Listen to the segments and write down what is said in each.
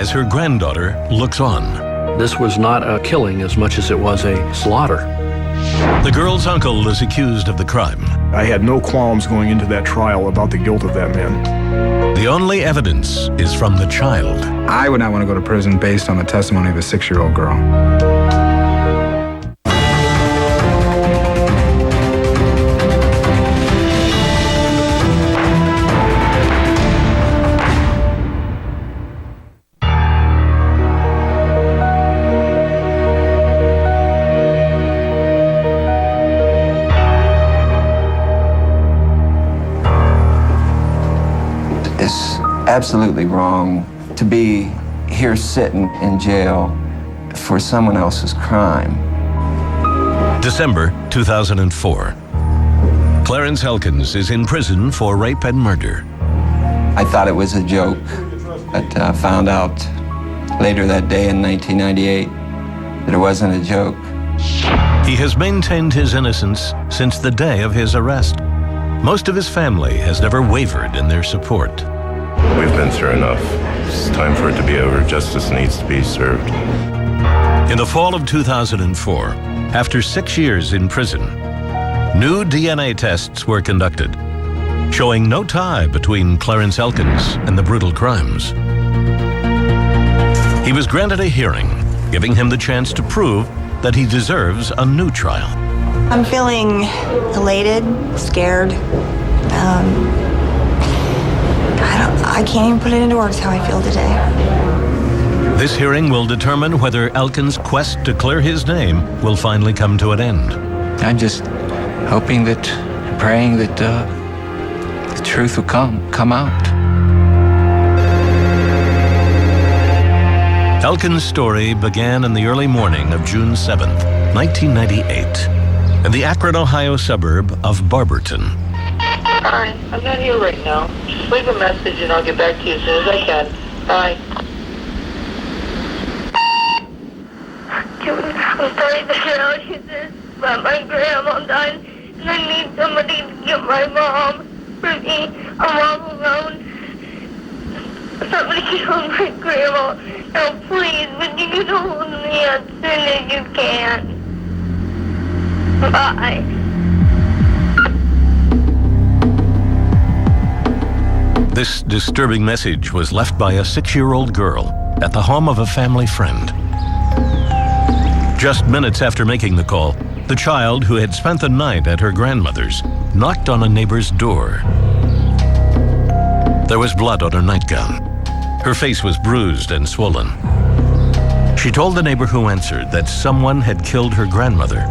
as her granddaughter looks on. This was not a killing as much as it was a slaughter. The girl's uncle is accused of the crime. I had no qualms going into that trial about the guilt of that man. The only evidence is from the child. I would not want to go to prison based on the testimony of a 6-year-old girl. Absolutely wrong to be here sitting in jail for someone else's crime. December 2004. Klárens Έλκινς is in prison for rape and murder. I thought it was a joke, but found out later that day in 1998 that it wasn't a joke. He has maintained his innocence since the day of his arrest. Most of his family has never wavered in their support. We've been through enough. It's time for it to be over. Justice needs to be served. In the fall of 2004, after 6 years in prison, new DNA tests were conducted, showing no tie between Klárens Έλκινς and the brutal crimes. He was granted a hearing, giving him the chance to prove that he deserves a new trial. I'm feeling elated, scared. I can't even put it into words how I feel today. This hearing will determine whether Έλκιν's quest to clear his name will finally come to an end. I'm just hoping that, praying that the truth will come out. Έλκιν's story began in the early morning of June 7th, 1998, in the Άκρον, Ohio suburb of Barbērton. Hi, I'm not here right now. Just leave a message and I'll get back to you as soon as I can. Bye. I'm starting to get out of this, but my grandma died and I need somebody to get my mom for me. I'm all alone. Somebody killed my grandma. Now please, would you hold me as soon as you can? Bye. This disturbing message was left by a 6-year-old girl at the home of a family friend. Just minutes after making the call, the child, who had spent the night at her grandmother's, knocked on a neighbor's door. There was blood on her nightgown. Her face was bruised and swollen. She told the neighbor who answered that someone had killed her grandmother.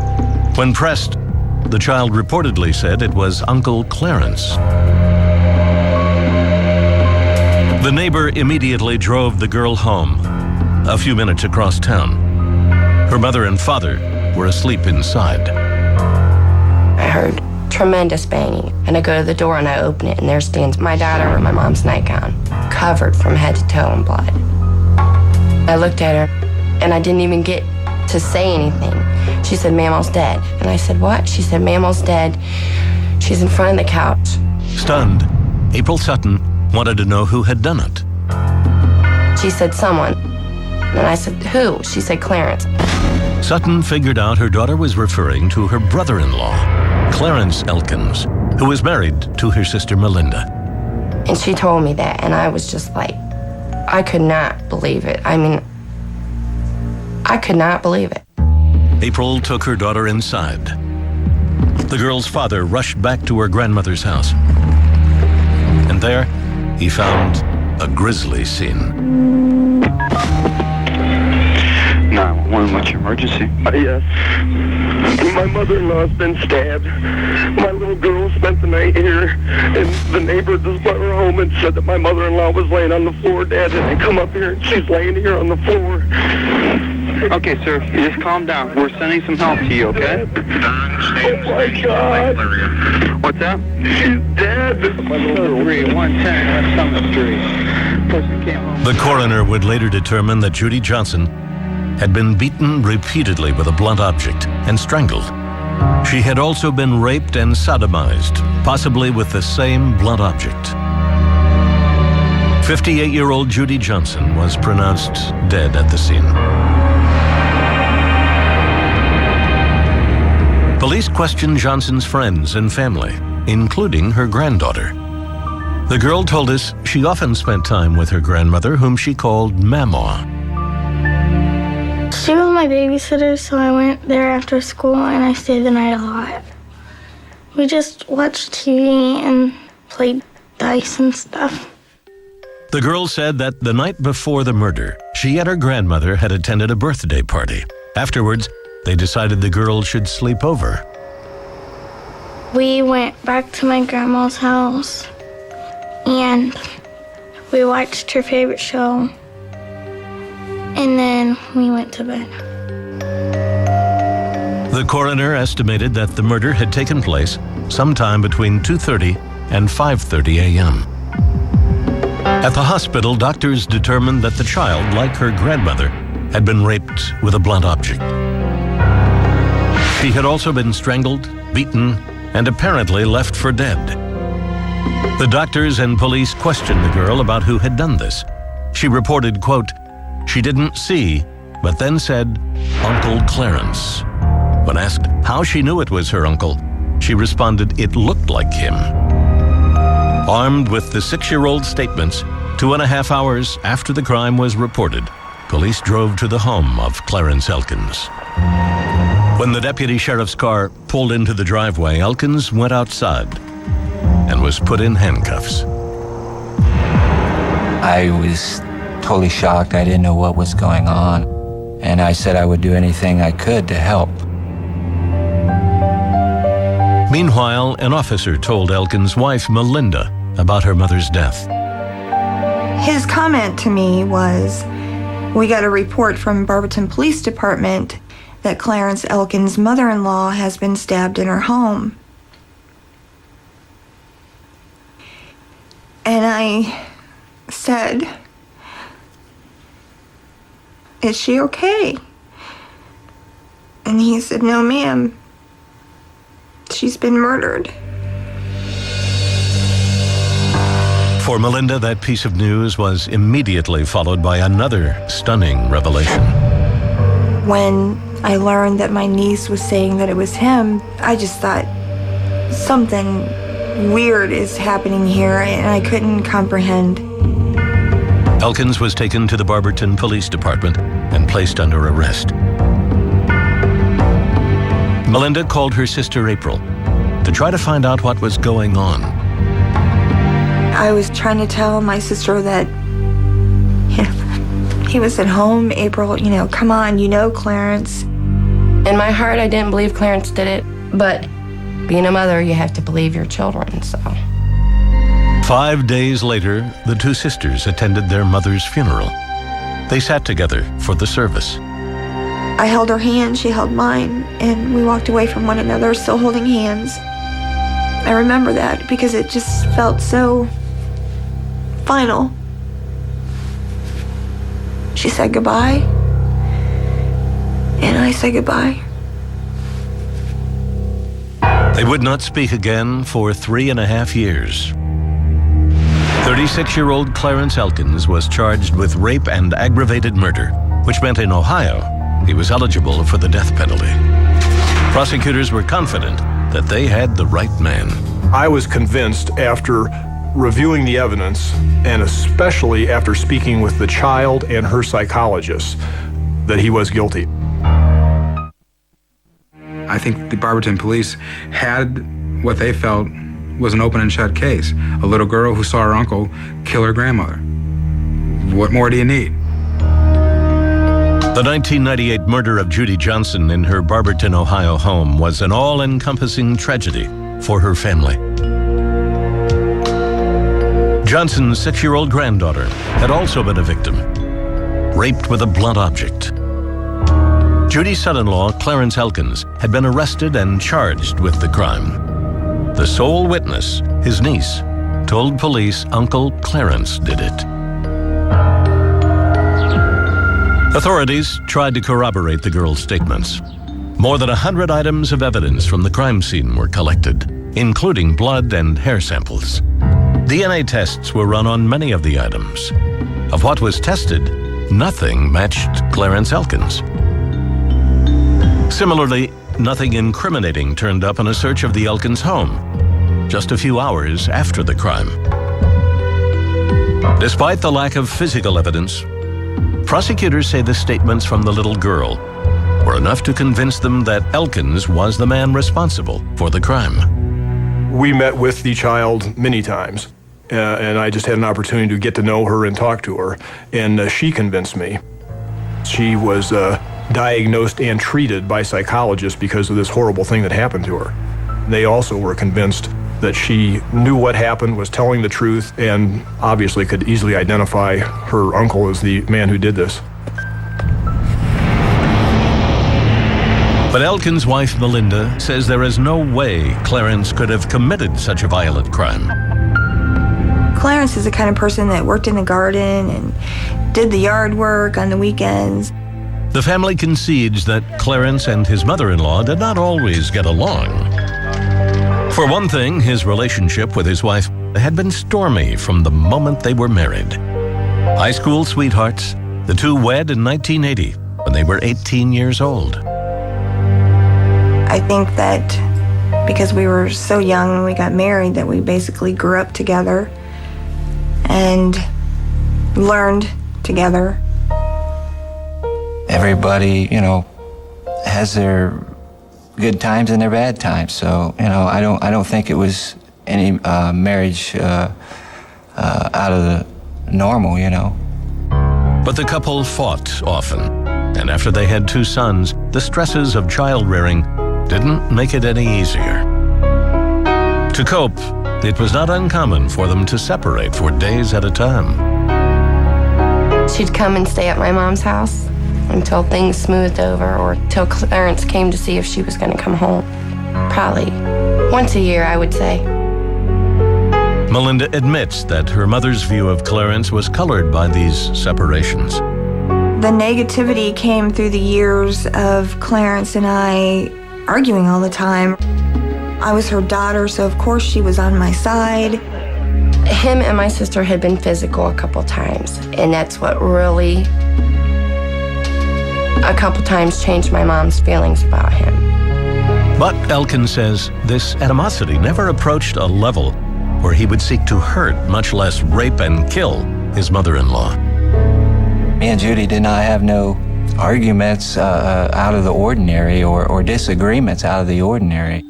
When pressed, the child reportedly said it was Uncle Klárens. The neighbor immediately drove the girl home, a few minutes across town. Her mother and father were asleep inside. I heard tremendous banging, and I go to the door and I open it, and there stands my dad over my mom's nightgown, covered from head to toe in blood. I looked at her, and I didn't even get to say anything. She said, "Mammal's dead." And I said, "What?" She said, "Mammal's dead. She's in front of the couch." Stunned, April Sutton wanted to know who had done it. She said, "Someone." And I said, "Who?" She said, "Klárens." Sutton figured out her daughter was referring to her brother-in-law, Klárens Έλκινς, who was married to her sister Melinda. And she told me that, and I was just like, I could not believe it. I mean, I could not believe it. April took her daughter inside. The girl's father rushed back to her grandmother's house. And there, he found a grisly scene. 911, what's your emergency? Yes. My mother-in-law's been stabbed. My little girl spent the night here, and the neighbor just brought her home and said that my mother-in-law was laying on the floor dead, and I come up here and she's laying here on the floor. Okay, sir, just calm down. We're sending some help to you, okay? Oh my God. What's that? She's dead. 110 West Summit Street. Person came home. The coroner would later determine that Judy Johnson had been beaten repeatedly with a blunt object and strangled. She had also been raped and sodomized, possibly with the same blunt object. 58-year-old Judy Johnson was pronounced dead at the scene. Police questioned Johnson's friends and family, including her granddaughter. The girl told us she often spent time with her grandmother, whom she called Mama. She was my babysitter, so I went there after school and I stayed the night a lot. We just watched TV and played dice and stuff. The girl said that the night before the murder, she and her grandmother had attended a birthday party. Afterwards, they decided the girl should sleep over. We went back to my grandma's house and we watched her favorite show, and then we went to bed. The coroner estimated that the murder had taken place sometime between 2:30 and 5:30 a.m. At the hospital, doctors determined that the child, like her grandmother, had been raped with a blunt object. She had also been strangled, beaten, and apparently left for dead. The doctors and police questioned the girl about who had done this. She reported, quote, she didn't see, but then said, Uncle Clarence. When asked how she knew it was her uncle, she responded it looked like him. Armed with the 6-year-old's statements, 2.5 hours after the crime was reported, police drove to the home of Klárens Έλκινς. When the deputy sheriff's car pulled into the driveway, Έλκινς went outside and was put in handcuffs. I was totally shocked. I didn't know what was going on. And I said I would do anything I could to help. Meanwhile, an officer told Έλκιν's wife, Melinda, about her mother's death. His comment to me was, we got a report from Barbierton Police Department that Klárens Έλkins' mother-in-law has been stabbed in her home. And I said, is she okay? And he said, no, ma'am. She's been murdered. For Melinda, that piece of news was immediately followed by another stunning revelation. When I learned that my niece was saying that it was him, I just thought something weird is happening here, and I couldn't comprehend. Έλkins was taken to the Barbierton Police Department and placed under arrest. Melinda called her sister April to try to find out what was going on. I was trying to tell my sister that he was at home. April, come on, Klárens. In my heart, I didn't believe Klárens did it, but being a mother, you have to believe your children, so. 5 days later, the two sisters attended their mother's funeral. They sat together for the service. I held her hand, she held mine, and we walked away from one another, still holding hands. I remember that because it just felt so final. She said goodbye, and I said goodbye. They would not speak again for 3.5 years. 36-year-old Klárens Έλkins was charged with rape and aggravated murder, which meant in Ohio he was eligible for the death penalty. Prosecutors were confident that they had the right man. I was convinced after reviewing the evidence, and especially after speaking with the child and her psychologist, that he was guilty. I think the Barbierton police had what they felt was an open and shut case. A little girl who saw her uncle kill her grandmother. What more do you need? The 1998 murder of Judy Johnson in her Barbierton, Ohio home was an all-encompassing tragedy for her family. Johnson's 6-year-old granddaughter had also been a victim, raped with a blunt object. Judy's son-in-law, Klárens Έλkins, had been arrested and charged with the crime. The sole witness, his niece, told police Uncle Clarence did it. Authorities tried to corroborate the girl's statements. More than 100 items of evidence from the crime scene were collected, including blood and hair samples. DNA tests were run on many of the items. Of what was tested, nothing matched Klárens Έλkins. Similarly, nothing incriminating turned up in a search of the Élkins home, just a few hours after the crime. Despite the lack of physical evidence, prosecutors say the statements from the little girl were enough to convince them that Élkins was the man responsible for the crime. We met with the child many times, and I just had an opportunity to get to know her and talk to her, and she convinced me. She was diagnosed and treated by psychologists because of this horrible thing that happened to her. They also were convinced that she knew what happened, was telling the truth, and obviously could easily identify her uncle as the man who did this. But Élkins' wife, Melinda, says there is no way Klárens could have committed such a violent crime. Klárens is the kind of person that worked in the garden and did the yard work on the weekends. The family concedes that Klárens and his mother-in-law did not always get along. For one thing, his relationship with his wife had been stormy from the moment they were married. High school sweethearts, the two wed in 1980 when they were 18 years old. I think that because we were so young when we got married that we basically grew up together and learned together. Everybody, has their good times and their bad times. So, I don't think it was any marriage out of the normal, But the couple fought often, and after they had two sons, the stresses of child rearing didn't make it any easier. To cope, it was not uncommon for them to separate for days at a time. She'd come and stay at my mom's house until things smoothed over or till Klárens came to see if she was going to come home. Probably once a year, I would say. Melinda admits that her mother's view of Klárens was colored by these separations. The negativity came through the years of Klárens and I arguing all the time. I was her daughter, so of course she was on my side. Him and my sister had been physical a couple times, and that's what really a couple times changed my mom's feelings about him. But Élkins says this animosity never approached a level where he would seek to hurt, much less rape and kill, his mother-in-law. Me and Judy did not have no arguments out of the ordinary or disagreements out of the ordinary.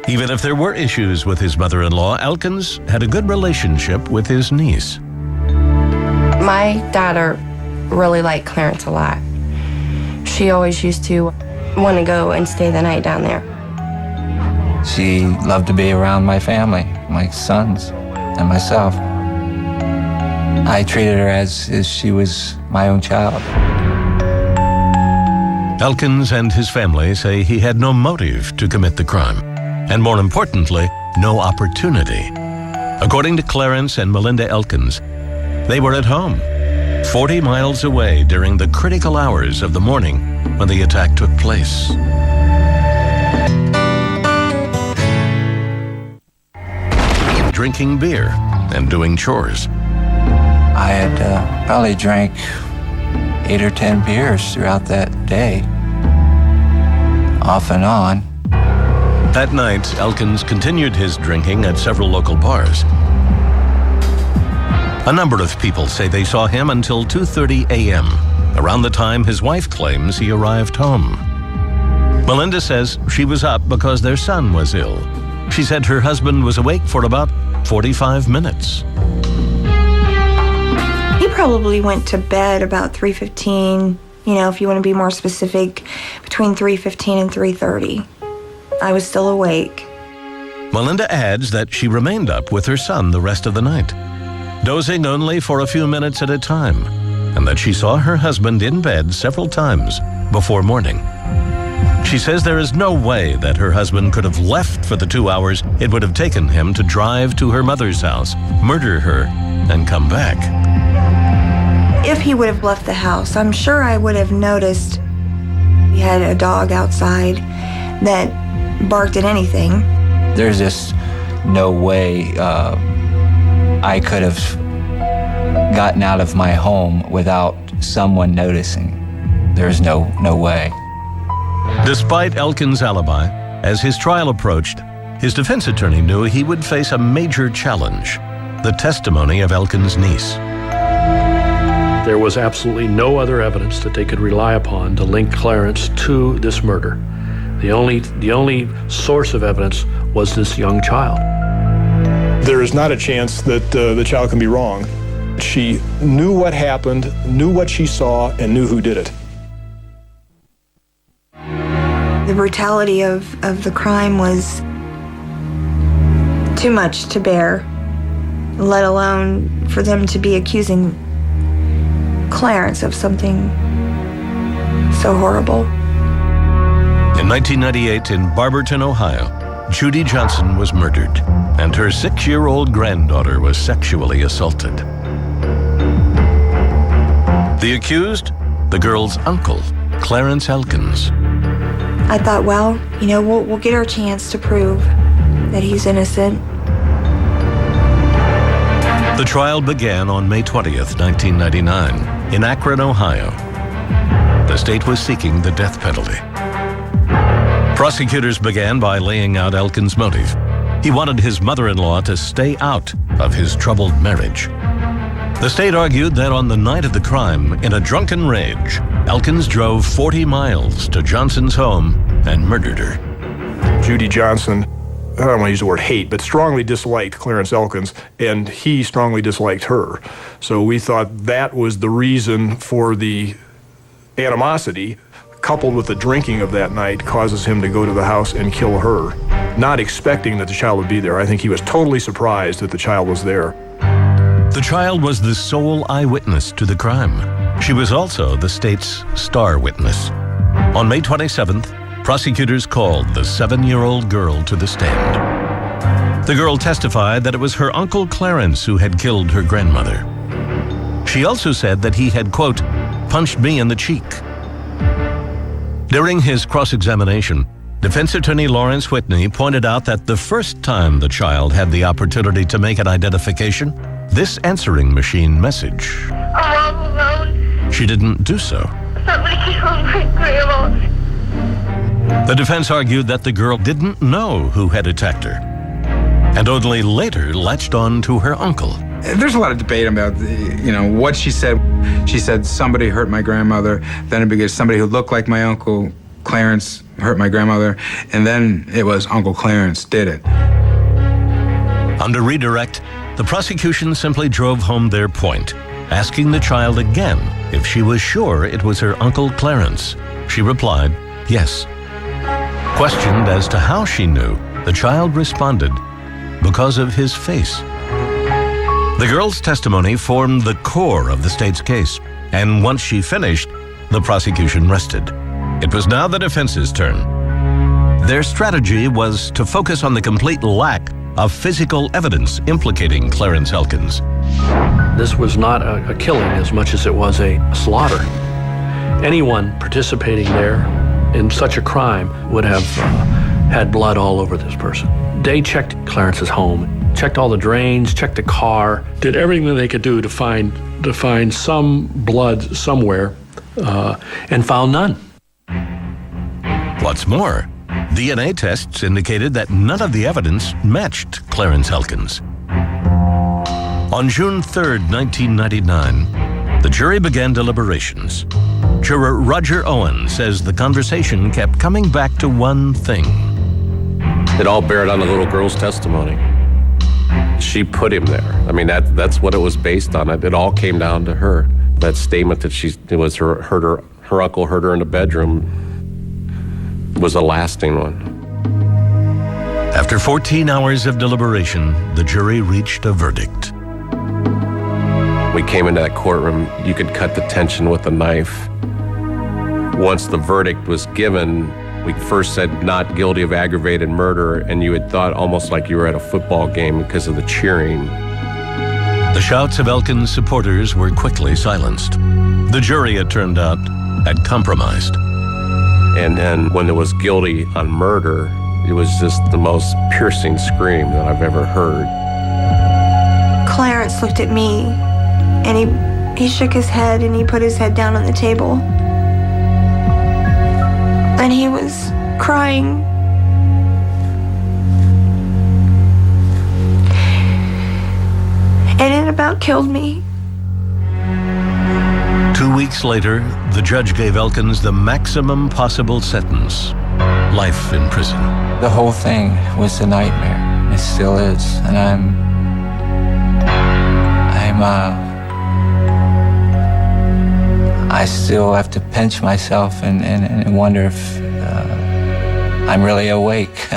Even if there were issues with his mother-in-law, Élkins had a good relationship with his niece. My daughter really liked Klárens a lot. She always used to want to go and stay the night down there. She loved to be around my family, my sons and myself. I treated her as if she was my own child. Élkins and his family say he had no motive to commit the crime, and more importantly, no opportunity. According to Klárens and Melinda Élkins, they were at home, 40 miles away during the critical hours of the morning when the attack took place. Drinking beer and doing chores. I had probably drank 8 or 10 beers throughout that day, off and on. That night, Élkins continued his drinking at several local bars. A number of people say they saw him until 2:30 a.m., around the time his wife claims he arrived home. Melinda says she was up because their son was ill. She said her husband was awake for about 45 minutes. He probably went to bed about 3:15, if you want to be more specific, between 3:15 and 3:30. I was still awake. Melinda adds that she remained up with her son the rest of the night, dozing only for a few minutes at a time, and that she saw her husband in bed several times before morning. She says there is no way that her husband could have left for the 2 hours it would have taken him to drive to her mother's house, murder her, and come back. If he would have left the house, I'm sure I would have noticed he had a dog outside that barked at anything. There's just no way I could have gotten out of my home without someone noticing. There's no way. Despite Elkins' alibi, as his trial approached, his defense attorney knew he would face a major challenge: the testimony of Elkins' niece. There was absolutely no other evidence that they could rely upon to link Klárens to this murder. The only source of evidence was this young child. There is not a chance that the child can be wrong. She knew what happened, knew what she saw, and knew who did it. The brutality of the crime was too much to bear, let alone for them to be accusing Klárens of something so horrible. In 1998, in Barbierton, Ohio, Judy Johnson was murdered, and her 6-year-old granddaughter was sexually assaulted. The accused, the girl's uncle, Klárens Έλκινς. I thought, well, we'll get our chance to prove that he's innocent. The trial began on May 20th, 1999, in Άκρον, Ohio. The state was seeking the death penalty. Prosecutors began by laying out Elkins' motive. He wanted his mother-in-law to stay out of his troubled marriage. The state argued that on the night of the crime, in a drunken rage, Elkins drove 40 miles to Johnson's home and murdered her. Judy Johnson, I don't want to use the word hate, but strongly disliked Klárens Έλkins, and he strongly disliked her. So we thought that was the reason for the animosity, coupled with the drinking of that night, causes him to go to the house and kill her, not expecting that the child would be there. I think he was totally surprised that the child was there. The child was the sole eyewitness to the crime. She was also the state's star witness. On May 27th, prosecutors called the 7-year-old girl to the stand. The girl testified that it was her uncle Klárens who had killed her grandmother. She also said that he had, quote, punched me in the cheek. During his cross-examination, defense attorney Lawrence Whitney pointed out that the first time the child had the opportunity to make an identification, this answering machine message, I'm all alone. she didn't do so. Somebody killed my grandma. The defense argued that the girl didn't know who had attacked her, and only later latched on to her uncle. There's a lot of debate about, what she said. She said somebody hurt my grandmother, then it became somebody who looked like my uncle Klárens hurt my grandmother, and then it was Uncle Klárens did it. Under redirect, the prosecution simply drove home their point, asking the child again if she was sure it was her Uncle Klárens. She replied, yes. Questioned as to how she knew, the child responded, because of his face. The girl's testimony formed the core of the state's case, and once she finished, the prosecution rested. It was now the defense's turn. Their strategy was to focus on the complete lack of physical evidence implicating Klárens Έλkins. This was not a killing as much as it was a slaughter. Anyone participating there in such a crime would have had blood all over this person. They checked Klárens' home, checked all the drains, checked the car, did everything that they could do to find some blood somewhere, and found none. What's more, DNA tests indicated that none of the evidence matched Klárens Έλkins. On June 3rd, 1999, the jury began deliberations. Juror Roger Owen says the conversation kept coming back to one thing. It all bared on the little girl's testimony. She put him there. I mean, that's what it was based on. It all came down to her. That statement that her uncle heard her in the bedroom was a lasting one. After 14 hours of deliberation, the jury reached a verdict. We came into that courtroom, you could cut the tension with a knife. Once the verdict was given, we first said not guilty of aggravated murder, and you had thought almost like you were at a football game because of the cheering. The shouts of Élkins' supporters were quickly silenced. The jury, it turned out, had compromised. And then when it was guilty on murder, it was just the most piercing scream that I've ever heard. Klárens Clarence looked at me, and he shook his head, and he put his head down on the table. And he was crying. And it about killed me. 2 weeks later, the judge gave Elkins the maximum possible sentence, life in prison. The whole thing was a nightmare. It still is. And I still have to pinch myself and wonder if I'm really awake.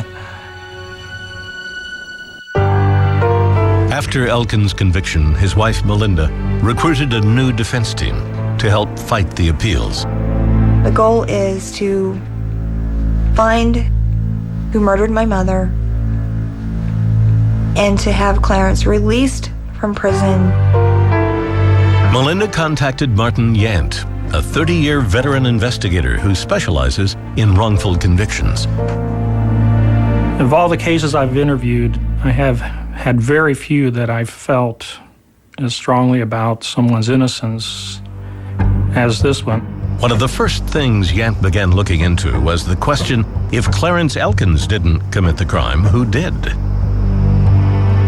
After Elkins' conviction, his wife Melinda recruited a new defense team to help fight the appeals. The goal is to find who murdered my mother and to have Clarence released from prison. Melinda contacted Martin Yant, a 30-year veteran investigator who specializes in wrongful convictions. Of all the cases I've interviewed, I have had very few that I've felt as strongly about someone's innocence as this one. One of the first things Yant began looking into was the question, if Clarence Elkins didn't commit the crime, who did?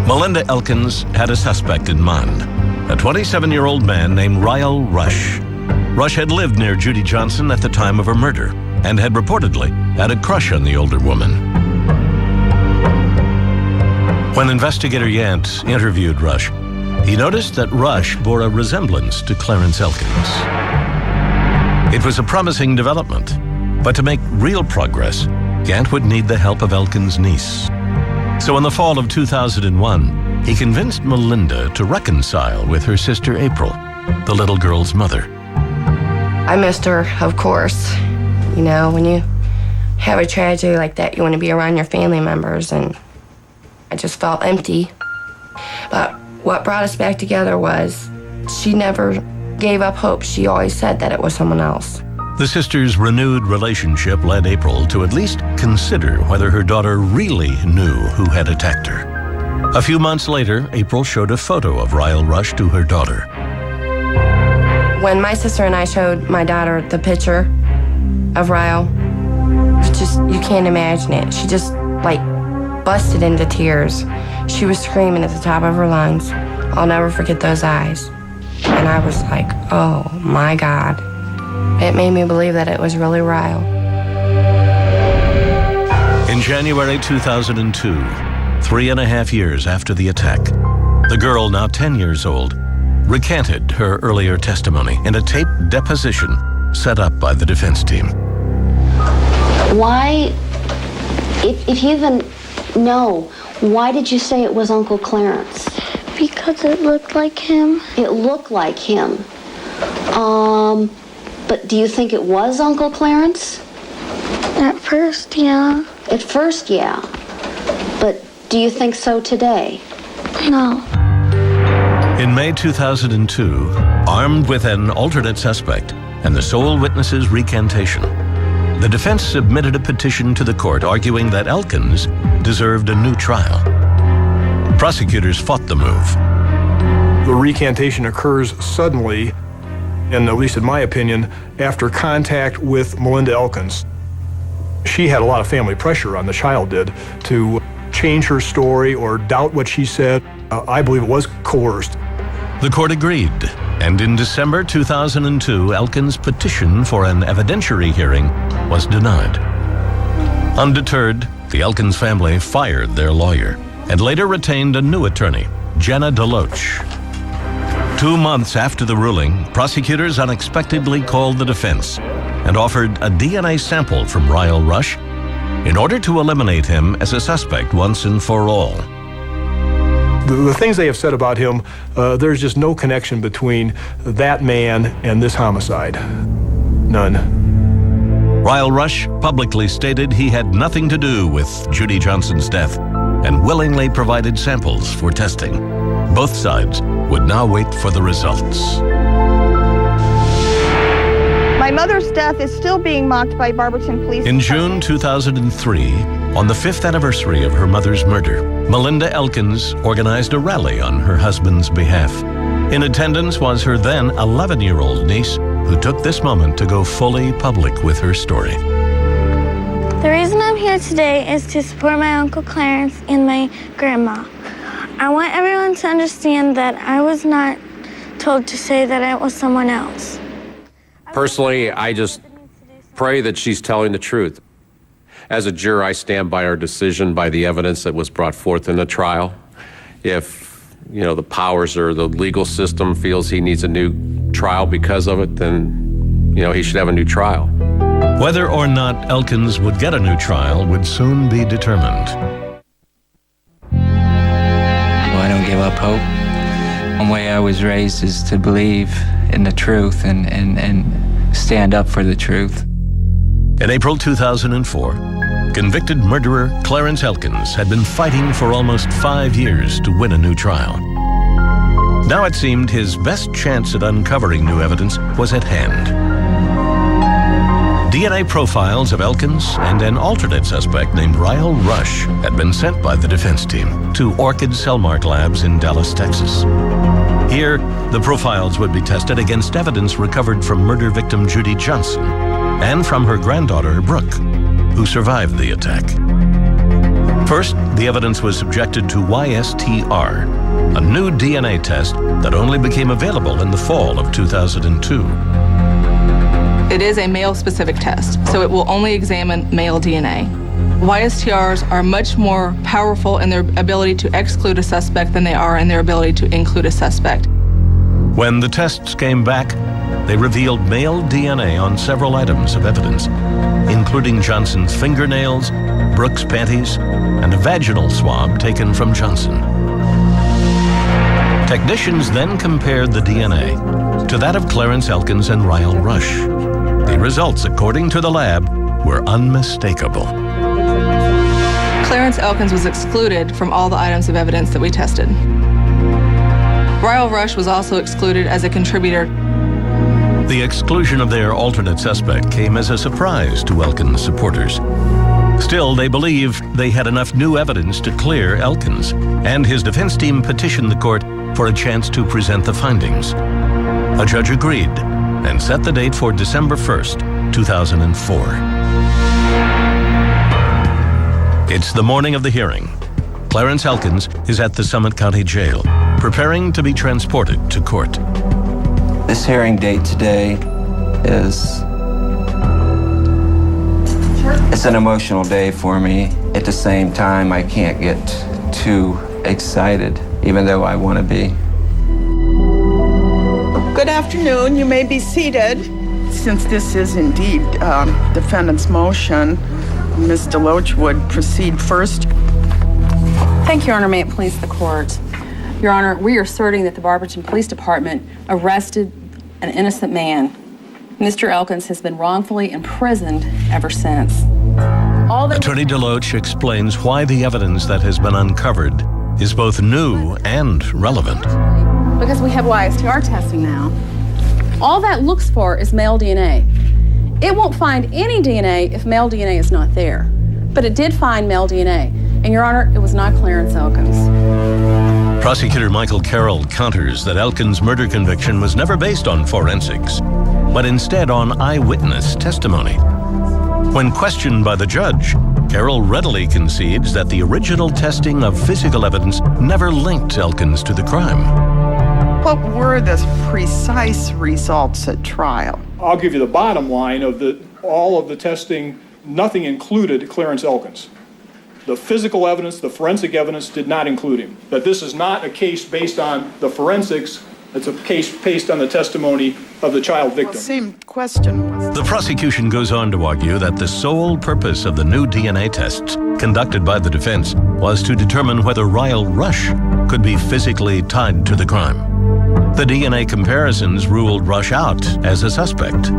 Melinda Elkins had a suspect in mind, a 27-year-old man named Ryle Rush. Rush had lived near Judy Johnson at the time of her murder and had reportedly had a crush on the older woman. When investigator Yant interviewed Rush, he noticed that Rush bore a resemblance to Clarence Elkins. It was a promising development, but to make real progress, Yant would need the help of Elkins' niece. So in the fall of 2001, he convinced Melinda to reconcile with her sister April, the little girl's mother. I missed her, of course. You know, when you have a tragedy like that, you want to be around your family members, and I just felt empty. But what brought us back together was she never gave up hope. She always said that it was someone else. The sisters' renewed relationship led April to at least consider whether her daughter really knew who had attacked her. A few months later, April showed a photo of Ryle Rush to her daughter. When my sister and I showed my daughter the picture of Ryle, it's just, you can't imagine it. She just, like, busted into tears. She was screaming at the top of her lungs. I'll never forget those eyes. And I was like, oh my God. It made me believe that it was really Ryle. In January 2002, 3.5 years after the attack, the girl, now 10 years old, recanted her earlier testimony in a taped deposition set up by the defense team. Why, if you even know, why did you say it was Uncle Clarence? Because it looked like him. It looked like him. But do you think it was Uncle Clarence? At first, yeah. At first, yeah. But do you think so today? No. In May 2002, armed with an alternate suspect and the sole witness's recantation, the defense submitted a petition to the court arguing that Elkins deserved a new trial. Prosecutors fought the move. The recantation occurs suddenly, and at least in my opinion, after contact with Melinda Elkins. She had a lot of family pressure on, the child did, to change her story or doubt what she said. I believe it was coerced. The court agreed, and in December 2002, Elkins' petition for an evidentiary hearing was denied. Undeterred, the Elkins family fired their lawyer and later retained a new attorney, Jenna DeLoach. 2 months after the ruling, prosecutors unexpectedly called the defense and offered a DNA sample from Ryle Rush in order to eliminate him as a suspect once and for all. The things they have said about him, there's just no connection between that man and this homicide. None. Ryle Rush publicly stated he had nothing to do with Judy Johnson's death and willingly provided samples for testing. Both sides would now wait for the results. My mother's death is still being mocked by Barbierton Police. In June 2003, on the 5th anniversary of her mother's murder, Melinda Elkins organized a rally on her husband's behalf. In attendance was her then 11-year-old niece, who took this moment to go fully public with her story. The reason I'm here today is to support my Uncle Clarence and my grandma. I want everyone to understand that I was not told to say that it was someone else. Personally, I just pray that she's telling the truth. As a juror, I stand by our decision, by the evidence that was brought forth in the trial. If, the powers or the legal system feels he needs a new trial because of it, then, he should have a new trial. Whether or not Elkins would get a new trial would soon be determined. Well, I don't give up hope. One way I was raised is to believe in the truth and stand up for the truth. In April 2004, convicted murderer Klárence Elkins had been fighting for almost 5 years to win a new trial. Now it seemed his best chance at uncovering new evidence was at hand. DNA profiles of Elkins and an alternate suspect named Ryle Rush had been sent by the defense team to Orchid Cellmark Labs in Dallas, Texas. Here, the profiles would be tested against evidence recovered from murder victim Judy Johnson and from her granddaughter, Brooke, who survived the attack. First, the evidence was subjected to YSTR, a new DNA test that only became available in the fall of 2002. It is a male-specific test, so it will only examine male DNA. YSTRs are much more powerful in their ability to exclude a suspect than they are in their ability to include a suspect. When the tests came back, they revealed male DNA on several items of evidence, including Johnson's fingernails, Brooke's panties, and a vaginal swab taken from Johnson. Technicians then compared the DNA to that of Klárence Elkins and Ryle Rush. The results, according to the lab, were unmistakable. Klárence Elkins was excluded from all the items of evidence that we tested. Ryle Rush was also excluded as a contributor. The exclusion of their alternate suspect came as a surprise to Elkins' supporters. Still, they believed they had enough new evidence to clear Elkins, and his defense team petitioned the court for a chance to present the findings. A judge agreed and set the date for December 1st, 2004. It's the morning of the hearing. Klárence Elkins is at the Summit County Jail, preparing to be transported to court. This hearing date today it's an emotional day for me. At the same time, I can't get too excited, even though I want to be. Good afternoon. You may be seated. Since this is indeed defendant's motion, Ms. Deloach would proceed first. Thank you, Your Honor. May it please the court. Your Honor, we are asserting that the Barbierton Police Department arrested an innocent man. Mr. Elkins has been wrongfully imprisoned ever since. Attorney Deloach explains why the evidence that has been uncovered is both new and relevant. Because we have YSTR testing now. All that looks for is male DNA. It won't find any DNA if male DNA is not there. But it did find male DNA. And Your Honor, it was not Klárence Elkins. Prosecutor Michael Carroll counters that Elkins' murder conviction was never based on forensics, but instead on eyewitness testimony. When questioned by the judge, Carroll readily concedes that the original testing of physical evidence never linked Elkins to the crime. What were the precise results at trial? I'll give you the bottom line of all of the testing. Nothing included Klárence Elkins. The physical evidence, the forensic evidence did not include him. That this is not a case based on the forensics, it's a case based on the testimony of the child victim. Well, same question was... The prosecution goes on to argue that the sole purpose of the new DNA tests conducted by the defense was to determine whether Ryle Rush could be physically tied to the crime. The DNA comparisons ruled Rush out as a suspect.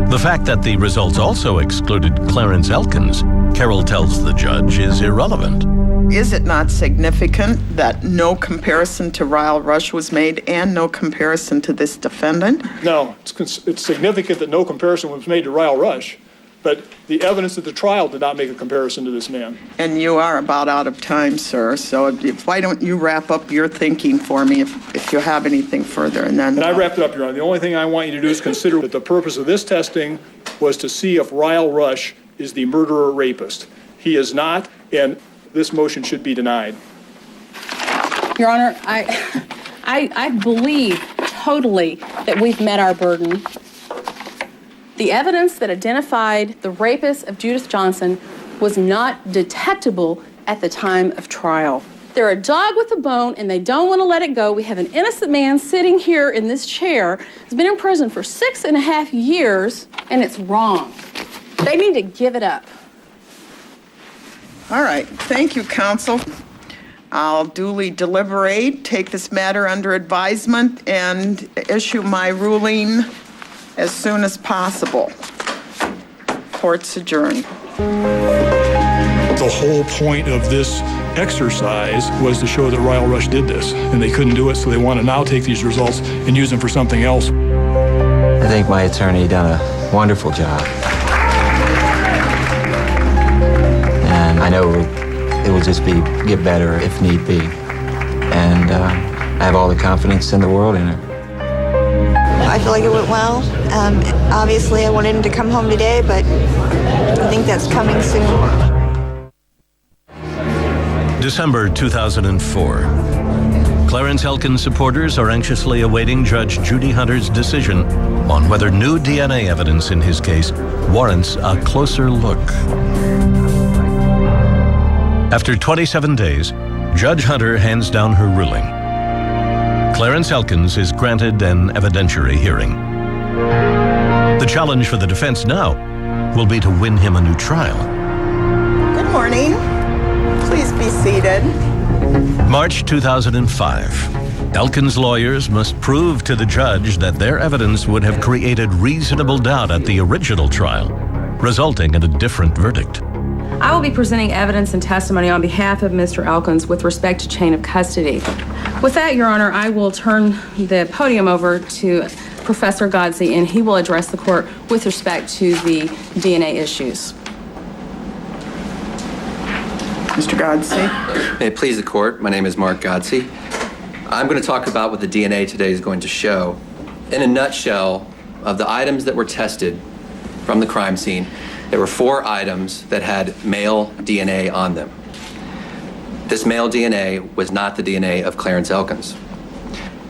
The fact that the results also excluded Klárence Elkins, Carroll tells the judge, is irrelevant. Is it not significant that no comparison to Ryle Rush was made and no comparison to this defendant? No, it's significant that no comparison was made to Ryle Rush. But the evidence at the trial did not make a comparison to this man. And you are about out of time, sir. So why don't you wrap up your thinking for me if you have anything further? And I wrapped it up, Your Honor. The only thing I want you to do is consider that the purpose of this testing was to see if Ryle Rush is the murderer rapist. He is not, and this motion should be denied. Your Honor, I believe totally that we've met our burden. The evidence that identified the rapist of Judith Johnson was not detectable at the time of trial. They're a dog with a bone, and they don't want to let it go. We have an innocent man sitting here in this chair who's been in prison for 6.5 years, and it's wrong. They need to give it up. All right. Thank you, counsel. I'll duly deliberate, take this matter under advisement, and issue my ruling as soon as possible. Court's adjourned. The whole point of this exercise was to show that Ryle Rush did this, and they couldn't do it, so they want to now take these results and use them for something else. I think my attorney done a wonderful job. And I know it will just get better if need be. And I have all the confidence in the world in her. I feel like it went well. Obviously, I wanted him to come home today, but I think that's coming soon. December 2004. Klárence Έλkins supporters are anxiously awaiting Judge Judy Hunter's decision on whether new DNA evidence in his case warrants a closer look. After 27 days, Judge Hunter hands down her ruling. Klárence Έλkins is granted an evidentiary hearing. The challenge for the defense now will be to win him a new trial. Good morning. Please be seated. March 2005. Έλkins' lawyers must prove to the judge that their evidence would have created reasonable doubt at the original trial, resulting in a different verdict. I will be presenting evidence and testimony on behalf of Mr. Έλkins with respect to chain of custody. With that, Your Honor, I will turn the podium over to Professor Godsey, and he will address the court with respect to the DNA issues. Mr. Godsey. May it please the court, my name is Mark Godsey. I'm going to talk about what the DNA today is going to show. In a nutshell, of the items that were tested from the crime scene, there were 4 items that had male DNA on them. This male DNA was not the DNA of Klárence Έλkins.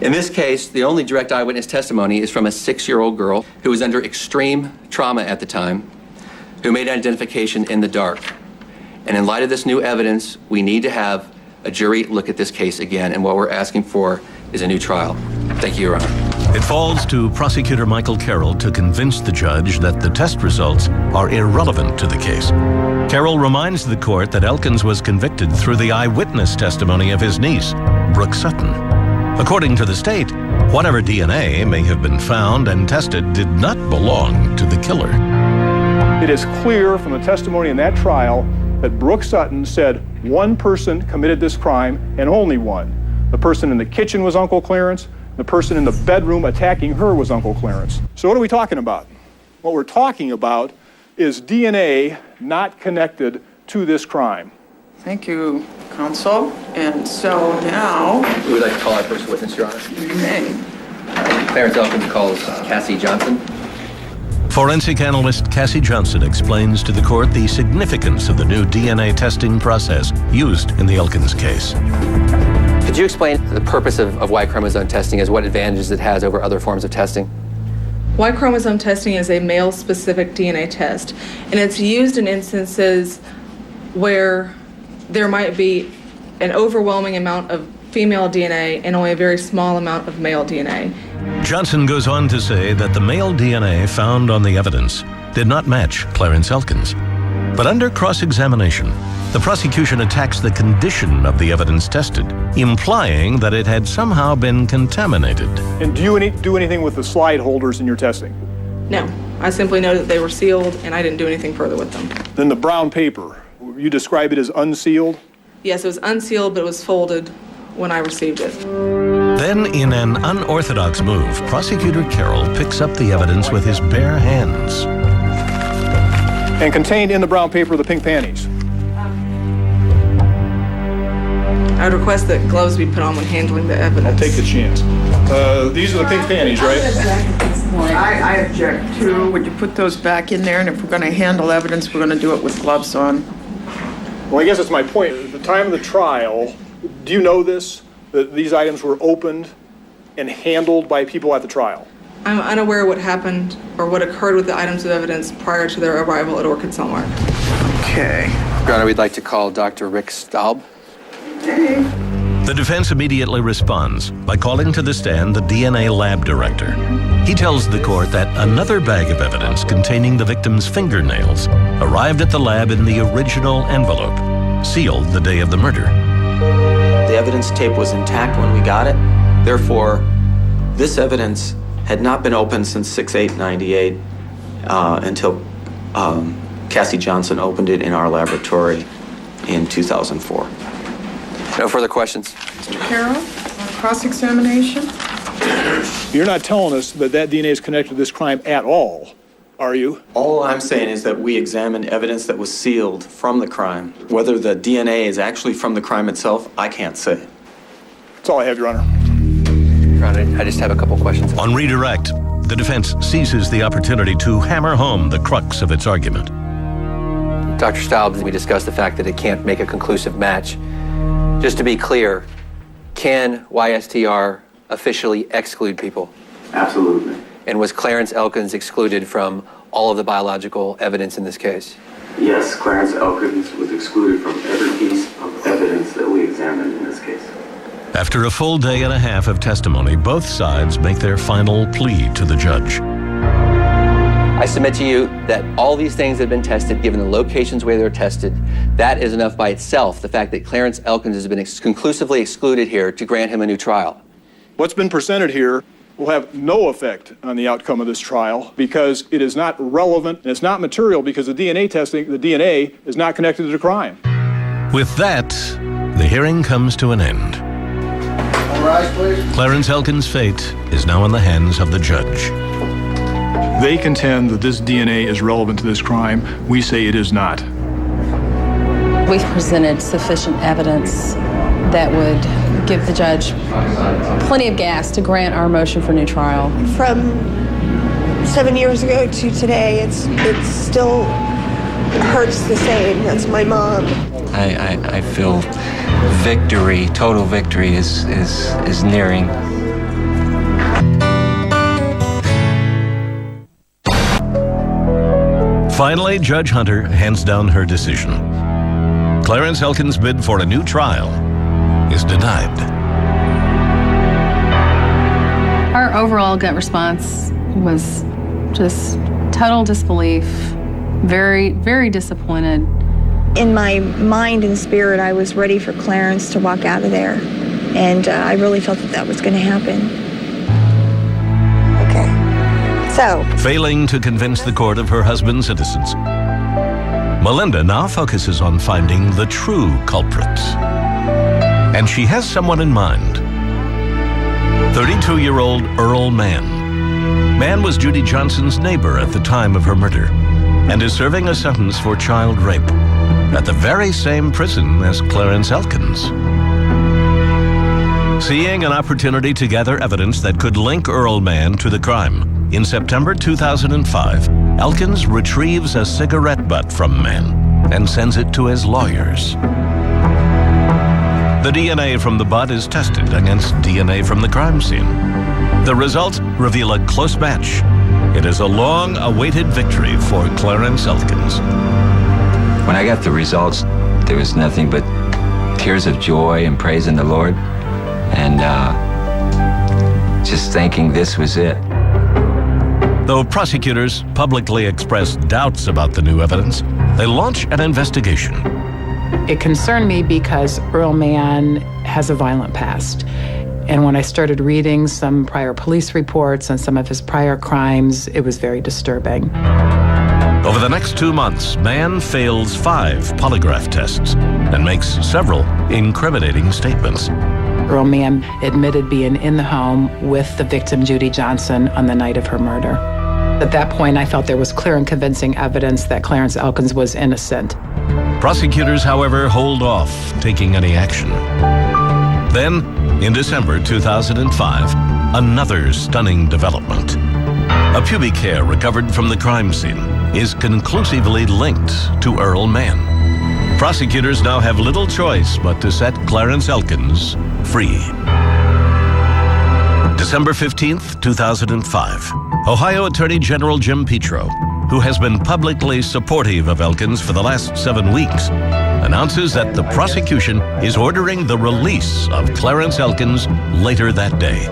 In this case, the only direct eyewitness testimony is from a 6-year-old girl who was under extreme trauma at the time, who made identification in the dark. And in light of this new evidence, we need to have a jury look at this case again, and what we're asking for is a new trial. Thank you, Your Honor. It falls to Prosecutor Michael Carroll to convince the judge that the test results are irrelevant to the case. Carroll reminds the court that Έλkins was convicted through the eyewitness testimony of his niece, Brooke Sutton. According to the state, whatever DNA may have been found and tested did not belong to the killer. It is clear from the testimony in that trial that Brooke Sutton said one person committed this crime, and only one. The person in the kitchen was Uncle Klárence. The person in the bedroom attacking her was Uncle Klárence. So what are we talking about? What we're talking about is DNA not connected to this crime. Thank you, counsel. And so now... We would like to call our first witness, Your Honor. You may. Klárence Έλkins calls Cassie Johnson. Forensic analyst Cassie Johnson explains to the court the significance of the new DNA testing process used in the Έλkins case. Could you explain the purpose of Y chromosome testing is, what advantages it has over other forms of testing? Y chromosome testing is a male-specific DNA test, and it's used in instances where there might be an overwhelming amount of female DNA and only a very small amount of male DNA. Johnson goes on to say that the male DNA found on the evidence did not match Klárence Έλkins. But under cross-examination, the prosecution attacks the condition of the evidence tested, implying that it had somehow been contaminated. And do you do anything with the slide holders in your testing? No, I simply know that they were sealed, and I didn't do anything further with them. Then the brown paper, you describe it as unsealed? Yes, it was unsealed, but it was folded when I received it. Then, in an unorthodox move, Prosecutor Carroll picks up the evidence with his bare hands. And contained in the brown paper are the pink panties. I would request that gloves be put on when handling the evidence. I'll take the chance. These are the pink panties, right? I object too. Would you put those back in there? And if we're going to handle evidence, we're going to do it with gloves on. Well, I guess that's my point. At the time of the trial, do you know this? That these items were opened and handled by people at the trial? I'm unaware what happened or what occurred with the items of evidence prior to their arrival at Orchid Cellmark. Okay. Your Honor, we'd like to call Dr. Rick Staub. Hey. The defense immediately responds by calling to the stand the DNA lab director. He tells the court that another bag of evidence containing the victim's fingernails arrived at the lab in the original envelope, sealed the day of the murder. The evidence tape was intact when we got it. Therefore, this evidence had not been opened since 6/8/98 until Cassie Johnson opened it in our laboratory in 2004. No further questions. Mr. Carroll, cross-examination? You're not telling us that that DNA is connected to this crime at all, are you? All I'm saying is that we examined evidence that was sealed from the crime. Whether the DNA is actually from the crime itself, I can't say. That's all I have, Your Honor. Your Honor, I just have a couple questions. On redirect, the defense seizes the opportunity to hammer home the crux of its argument. Dr. Staub, we discussed the fact that it can't make a conclusive match. Just to be clear, can YSTR officially exclude people? Absolutely. And was Klárence Έλkins excluded from all of the biological evidence in this case? Yes, Klárence Έλkins was excluded from every piece of evidence that we examined in this case. After a full day and a half of testimony, both sides make their final plea to the judge. I submit to you that all these things have been tested, given the locations where they're tested. That is enough by itself, the fact that Klárence Έλkins has been conclusively excluded here, to grant him a new trial. What's been presented here will have no effect on the outcome of this trial because it is not relevant and it's not material because the DNA testing, the DNA is not connected to the crime. With that, the hearing comes to an end. All rise, please. Klárence Έλkins' fate is now in the hands of the judge. They contend that this DNA is relevant to this crime. We say it is not. We've presented sufficient evidence that would give the judge plenty of gas to grant our motion for new trial. From 7 years ago to today, it still hurts the same as my mom. I feel victory, total victory is nearing. Finally, Judge Hunter hands down her decision. Klárence Έλkins' bid for a new trial is denied. Our overall gut response was just total disbelief, very, very disappointed. In my mind and spirit, I was ready for Klárence to walk out of there. And I really felt that was going to happen. So, failing to convince the court of her husband's innocence, Melinda now focuses on finding the true culprits. And she has someone in mind. 32-year-old Earl Mann. Mann was Judy Johnson's neighbor at the time of her murder and is serving a sentence for child rape at the very same prison as Klárence Έλkins. Seeing an opportunity to gather evidence that could link Earl Mann to the crime, in September 2005, Έλkins retrieves a cigarette butt from Mann and sends it to his lawyers. The DNA from the butt is tested against DNA from the crime scene. The results reveal a close match. It is a long-awaited victory for Klárence Έλkins. When I got the results, there was nothing but tears of joy and praise in the Lord, and just thinking this was it. Though prosecutors publicly expressed doubts about the new evidence, they launch an investigation. It concerned me because Earl Mann has a violent past. And when I started reading some prior police reports and some of his prior crimes, it was very disturbing. Over the next 2 months, Mann fails 5 polygraph tests and makes several incriminating statements. Earl Mann admitted being in the home with the victim, Judy Johnson, on the night of her murder. At that point, I felt there was clear and convincing evidence that Klárence Έλkins was innocent. Prosecutors, however, hold off taking any action. Then, in December 2005, another stunning development. A pubic hair recovered from the crime scene is conclusively linked to Earl Mann. Prosecutors now have little choice but to set Klárence Έλkins free. December 15th, 2005. Ohio Attorney General Jim Petro, who has been publicly supportive of Έλkins for the last 7 weeks, announces that the prosecution is ordering the release of Klárence Έλkins later that day.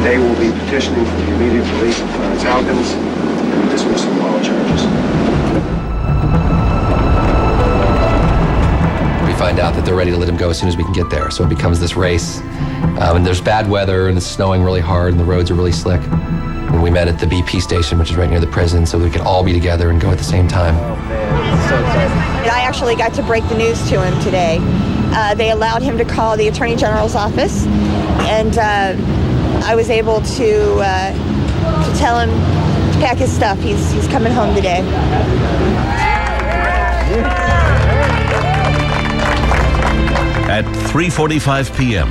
They will be petitioning for the immediate release of Klárence Έλkins and dismissal of all charges. We find out that they're ready to let him go as soon as we can get there. So it becomes this race. And there's bad weather and it's snowing really hard and the roads are really slick. And we met at the BP station, which is right near the prison, so we could all be together and go at the same time. I actually got to break the news to him today. They allowed him to call the Attorney General's office, and I was able to tell him to pack his stuff. He's coming home today. At 3:45 p.m.,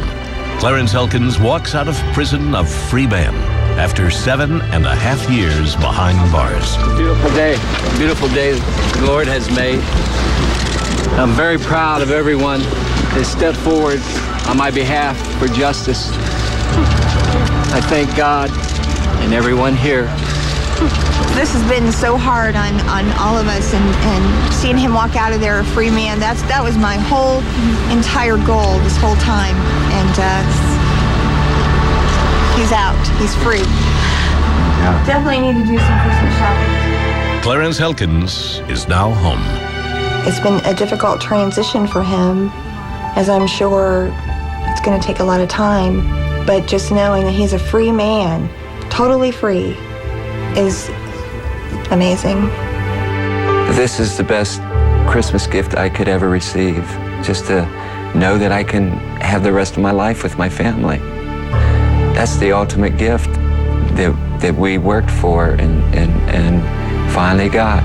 Klárence Έλkins walks out of prison a free man after 7.5 years behind bars. Beautiful day the Lord has made. I'm very proud of everyone that stepped forward on my behalf for justice. I thank God and everyone here. This has been so hard on all of us, and seeing him walk out of there a free man, that was my whole entire goal this whole time. And he's out. He's free. Yeah. Definitely need to do some Christmas shopping. Klárence Έλkins is now home. It's been a difficult transition for him, as I'm sure it's going to take a lot of time. But just knowing that he's a free man, totally free, is amazing. This is the best Christmas gift I could ever receive, just to know that I can have the rest of my life with my family. That's the ultimate gift that we worked for and finally got.